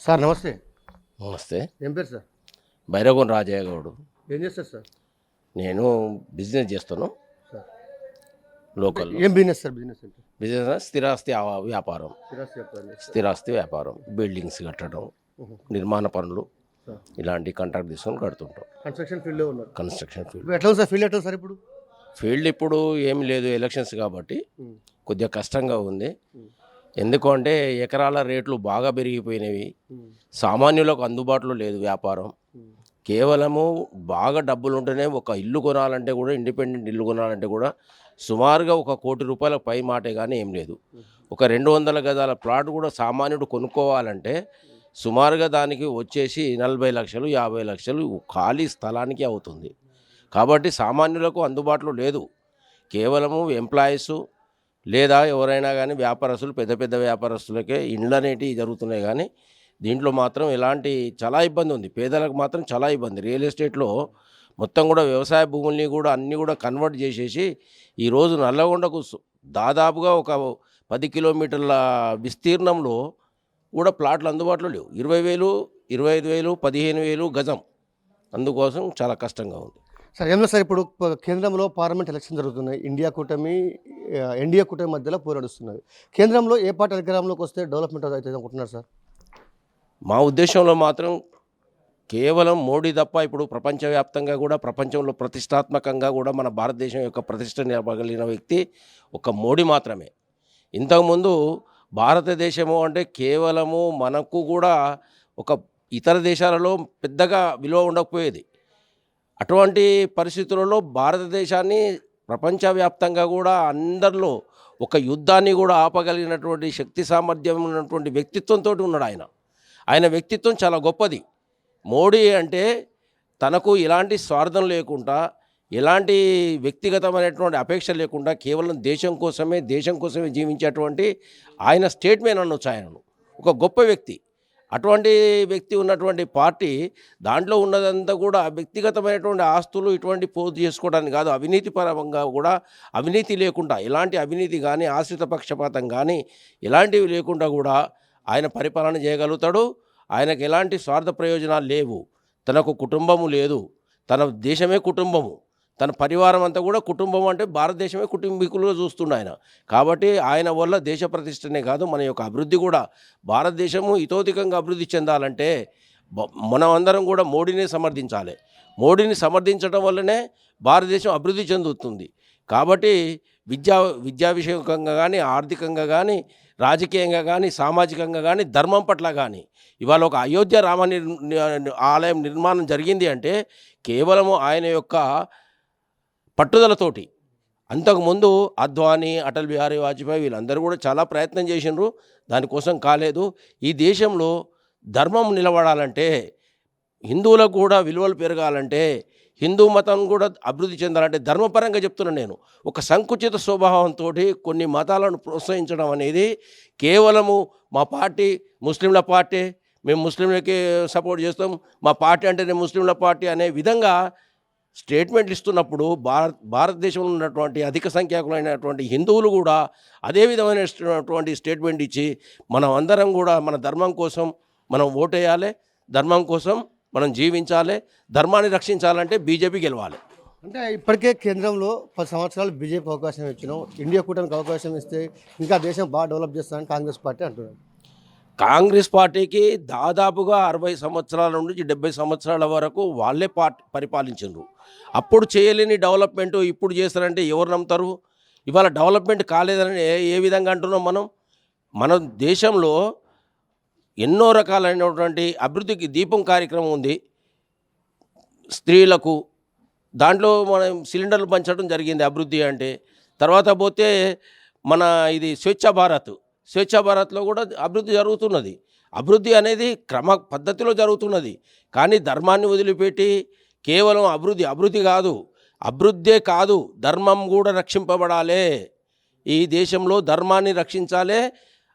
Sir నమస్తే. నమస్తే. ఏం పేరు సార్? బైరగోన్ రాజయ్య గౌడు. ఏం చేస్తారు సార్? నేను బిజినెస్ చేస్తాను సార్ లోకల్లో. ఏం బిజినెస్ సార్? బిజినెస్ అంటే బిజినెస్ స్థిరాస్తి వ్యాపారం. స్థిరాస్తి వ్యాపారం చేస్తారు. స్థిరాస్తి వ్యాపారం, బిల్డింగ్స్ కట్టడం, నిర్మాణ పనులు, సార్ ఇలాంటి కాంట్రాక్ట్ తీసుకొని కడుతుంటాం. కన్స్ట్రక్షన్ ఫీల్డ్లో ఉన్నారు. Construction field. ఇప్పుడు ఎట్లా ఉంది సార్? ఫీల్డ్ ఎట్లా ఉంది సార్ ఇప్పుడు? ఫీల్డ్ ఇప్పుడు ఏం లేదు, ఎలక్షన్స్ కాబట్టి ఉమ్, కొద్దిగా కష్టంగా ఉంది. ఉమ్, ఎందుకంటే ఎకరాల రేట్లు బాగా పెరిగిపోయినవి. ఉమ్, సామాన్యులకు అందుబాటులో లేదు వ్యాపారం. ఉమ్, కేవలము బాగా డబ్బులు ఉంటేనే ఒక ఇల్లు కొనాలంటే కూడా, ఇండిపెండెంట్ ఇల్లు కొనాలంటే కూడా సుమారుగా ₹1,00,00,000 పై మాటే కానీ ఏం లేదు. ఒక 200 గజాల ప్లాట్ కూడా సామాన్యుడు కొనుక్కోవాలంటే సుమారుగా దానికి వచ్చేసి 40 లక్షలు 50 లక్షలు ఖాళీ స్థలానికి అవుతుంది. కాబట్టి సామాన్యులకు అందుబాటులో లేదు. కేవలము ఎంప్లాయీసు లేదా ఎవరైనా కానీ వ్యాపారస్తులు, పెద్ద పెద్ద వ్యాపారస్తులకే ఇండ్లు అనేటివి జరుగుతున్నాయి. కానీ దీంట్లో మాత్రం ఎలాంటి చాలా ఇబ్బంది ఉంది. పేదలకు మాత్రం చాలా ఇబ్బంది. రియల్ ఎస్టేట్లో మొత్తం కూడా వ్యవసాయ భూముల్ని కూడా అన్నీ కూడా కన్వర్ట్ చేసేసి ఈరోజు నల్లగొండకు దాదాపుగా ఒక 10 కిలోమీటర్ల విస్తీర్ణంలో కూడా ప్లాట్లు అందుబాటులో లేవు. 20,000, 25,000, 15,000 గజం. అందుకోసం చాలా కష్టంగా ఉంది. సార్ ఏం లేదు సార్, ఇప్పుడు కేంద్రంలో పార్లమెంట్ ఎలక్షన్ జరుగుతున్నాయి. ఎన్డీఏ కూటమి మధ్యలో పోరాడుస్తున్నది. కేంద్రంలో ఏ పార్టీ అధికారంలోకి వస్తే డెవలప్మెంట్ అవుతుంది అనుకుంటున్నారు సార్? మా ఉద్దేశంలో మాత్రం కేవలం మోడీ తప్ప ఇప్పుడు ప్రపంచవ్యాప్తంగా కూడా, ప్రపంచంలో ప్రతిష్టాత్మకంగా కూడా మన భారతదేశం యొక్క ప్రతిష్ట నిలపగలిగిన వ్యక్తి ఒక మోడీ మాత్రమే. ఇంతకుముందు భారతదేశము అంటే కేవలము మనకు కూడా ఒక ఇతర దేశాలలో పెద్దగా విలువ ఉండకపోయేది. అటువంటి పరిస్థితులలో భారతదేశాన్ని ప్రపంచవ్యాప్తంగా కూడా అందరిలో ఒక యుద్ధాన్ని కూడా ఆపగలిగినటువంటి శక్తి సామర్థ్యం ఉన్నటువంటి వ్యక్తిత్వంతో ఉన్నాడు ఆయన. ఆయన వ్యక్తిత్వం చాలా గొప్పది. మోడీ అంటే తనకు ఎలాంటి స్వార్థం లేకుండా, ఎలాంటి వ్యక్తిగతమైనటువంటి అపేక్ష లేకుండా కేవలం దేశం కోసమే జీవించేటువంటి ఆయన స్టేట్మెంట్ అనొచ్చు. ఆయనను ఒక గొప్ప వ్యక్తి. అటువంటి వ్యక్తి ఉన్నటువంటి పార్టీ దాంట్లో ఉన్నదంతా కూడా వ్యక్తిగతమైనటువంటి ఆస్తులు ఇటువంటి పోజు చేసుకోవడానికి కాదు, అవినీతి పరంగా కూడా అవినీతి లేకుండా, ఎలాంటి అవినీతి కానీ ఆశ్రిత పక్షపాతం కానీ ఇలాంటివి లేకుండా కూడా ఆయన పరిపాలన చేయగలుగుతాడు. ఆయనకు ఎలాంటి స్వార్థ ప్రయోజనాలు లేవు. తనకు కుటుంబము లేదు, తన దేశమే కుటుంబము, తన పరివారం అంతా కూడా కుటుంబం అంటే భారతదేశమే కుటుంబీకులుగా చూస్తుండే ఆయన. కాబట్టి ఆయన వల్ల దేశ ప్రతిష్టనే కాదు, మన యొక్క అభివృద్ధి కూడా, భారతదేశము ఇతోధికంగా అభివృద్ధి చెందాలంటే మనం అందరం కూడా మోడీని సమర్థించాలి. మోడీని సమర్థించడం వల్లనే భారతదేశం అభివృద్ధి చెందుతుంది. కాబట్టి విద్యా విషయంగా కానీ, ఆర్థికంగా కానీ, రాజకీయంగా కానీ, సామాజికంగా కానీ, ధర్మం పట్ల కానీ ఇవాళ ఒక అయోధ్య రామ ఆలయం నిర్మాణం జరిగింది అంటే కేవలము ఆయన యొక్క పట్టుదలతోటి. అంతకుముందు అద్వానీ, అటల్ బిహారీ వాజ్పేయి వీళ్ళందరూ కూడా చాలా ప్రయత్నం చేసినారు, దానికోసం కాలేదు. ఈ దేశంలో ధర్మం నిలబడాలంటే, హిందువులకు కూడా విలువలు పెరగాలంటే, హిందూ మతం కూడా అభివృద్ధి చెందాలంటే, ధర్మపరంగా చెప్తున్నాను నేను, ఒక సంకుచిత స్వభావంతో కొన్ని మతాలను ప్రోత్సహించడం అనేది కేవలము మా పార్టీ ముస్లింల పార్టీ, మేము ముస్లింలకి సపోర్ట్ చేస్తాం, మా పార్టీ అంటేనే ముస్లింల పార్టీ అనే విధంగా స్టేట్మెంట్లు ఇస్తున్నప్పుడు భారతదేశంలో ఉన్నటువంటి అధిక సంఖ్యాకులైనటువంటి హిందువులు కూడా అదే విధమైనటువంటి స్టేట్మెంట్ ఇచ్చి మనం అందరం కూడా మన ధర్మం కోసం మనం ఓటేయాలి, ధర్మం కోసం మనం జీవించాలి, ధర్మాన్ని రక్షించాలంటే బీజేపీ గెలవాలి. అంటే ఇప్పటికే కేంద్రంలో 10 సంవత్సరాలు బీజేపీ అవకాశం ఇచ్చినాం, ఇండియా కూటమికి అవకాశం ఇస్తే ఇంకా దేశం బాగా డెవలప్ చేస్తానని కాంగ్రెస్ పార్టీ అంటున్నారు. కాంగ్రెస్ పార్టీకి దాదాపుగా 60 సంవత్సరాల నుంచి 70 సంవత్సరాల వరకు వాళ్ళే పరిపాలించారు. అప్పుడు చేయలేని డెవలప్మెంట్ ఇప్పుడు చేస్తారంటే ఎవరు నమ్ముతారు? ఇవాళ డెవలప్మెంట్ కాలేదని ఏ విధంగా అంటున్నాం మనం? మన దేశంలో ఎన్నో రకాలైనటువంటి అభివృద్ధికి దీపం కార్యక్రమం ఉంది. స్త్రీలకు దాంట్లో మనం సిలిండర్లు పంచడం జరిగింది అభివృద్ధి అంటే. తర్వాత పోతే మన ఇది స్వచ్ఛ భారత్లో కూడా అభివృద్ధి జరుగుతున్నది. అభివృద్ధి అనేది క్రమ పద్ధతిలో జరుగుతున్నది. కానీ ధర్మాన్ని వదిలిపెట్టి కేవలం అభివృద్ధి కాదు, అభివృద్ధే కాదు, ధర్మం కూడా రక్షింపబడాలి. ఈ దేశంలో ధర్మాన్ని రక్షించాలి,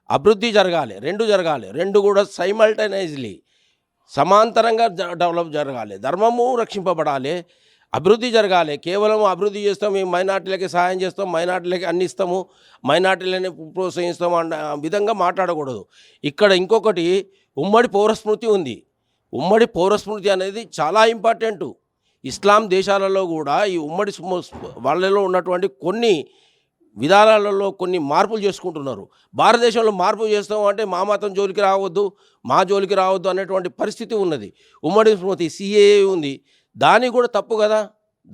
అభివృద్ధి జరగాలి, రెండు కూడా సైమల్టైనైజ్లీ సమాంతరంగా డెవలప్ జరగాలి. ధర్మము రక్షింపబడాలి, అభివృద్ధి జరగాలి. కేవలం అభివృద్ధి చేస్తాం, మేము మైనార్టీలకి సహాయం చేస్తాం, మైనార్టీలకి అన్ని ఇస్తాము, మైనార్టీలని ప్రోత్సహిస్తాం అన్న విధంగా మాట్లాడకూడదు. ఇక్కడ ఇంకొకటి, ఉమ్మడి పౌరస్మృతి ఉంది. ఉమ్మడి పౌరస్మృతి అనేది చాలా ఇంపార్టెంటు. ఇస్లాం దేశాలలో కూడా ఈ ఉమ్మడి వాళ్ళలో ఉన్నటువంటి కొన్ని విధానాలలో కొన్ని మార్పులు చేసుకుంటున్నారు. భారతదేశంలో మార్పు చేస్తాం అంటే మా మతం జోలికి రావద్దు, మా జోలికి రావద్దు అనేటువంటి పరిస్థితి ఉన్నది. ఉమ్మడి స్మృతి సిఏఏ ఉంది, దాన్ని కూడా తప్పు కదా,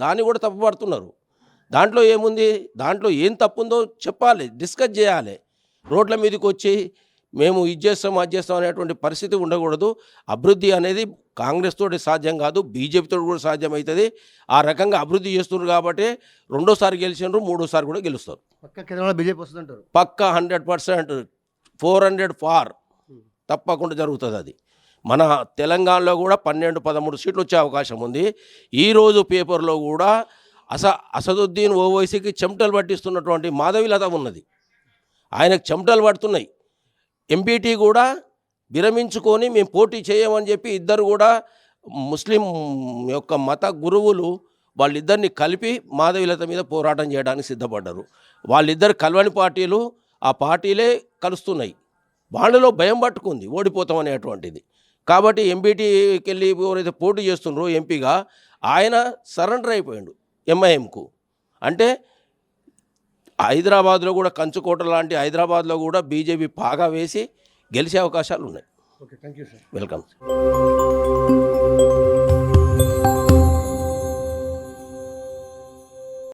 దాన్ని కూడా తప్పు పడుతున్నారు. దాంట్లో ఏముంది, దాంట్లో ఏం తప్పు ఉందో చెప్పాలి, డిస్కస్ చేయాలి. రోడ్ల మీదకి వచ్చి మేము ఇది చేస్తాం అది చేస్తాం అనేటువంటి పరిస్థితి ఉండకూడదు. అభివృద్ధి అనేది కాంగ్రెస్ తోటి సాధ్యం కాదు, బీజేపీతో కూడా సాధ్యమవుతుంది. ఆ రకంగా అభివృద్ధి చేస్తున్నారు కాబట్టి రెండోసారి గెలిచినారు, మూడోసారి కూడా గెలుస్తారు. పక్క కేంద్రంలో బీజేపీ వస్తుందంటారు. పక్కా 100%, 400 ఫార్ తప్పకుండా జరుగుతుంది. అది మన తెలంగాణలో కూడా 12-13 సీట్లు వచ్చే అవకాశం ఉంది. ఈరోజు పేపర్లో కూడా అసదుద్దీన్ ఓవైసీకి చెమటలు పట్టిస్తున్నటువంటి మాధవిలత ఉన్నది, ఆయనకు చెమటలు పడుతున్నాయి. ఎంపీటీ కూడా విరమించుకొని మేము పోటీ చేయమని చెప్పి ఇద్దరు కూడా ముస్లిం యొక్క మత గురువులు వాళ్ళిద్దరిని కలిపి మాధవిలత మీద పోరాటం చేయడానికి సిద్ధపడ్డారు. వాళ్ళిద్దరు కలవని పార్టీలు, ఆ పార్టీలే కలుస్తున్నాయి. వాళ్ళలో భయం పట్టుకుంది ఓడిపోతాం అనేటువంటిది. కాబట్టి ఎంపీటీకి వెళ్ళి ఎవరైతే పోటీ చేస్తున్నారో ఎంపీగా ఆయన సరెండర్ అయిపోయాడు ఎంఐఎంకు. అంటే హైదరాబాద్లో కూడా కంచుకోట లాంటి హైదరాబాద్లో కూడా బీజేపీ పాగా వేసి గెలిచే అవకాశాలు ఉన్నాయి. Okay, thank you sir. Welcome.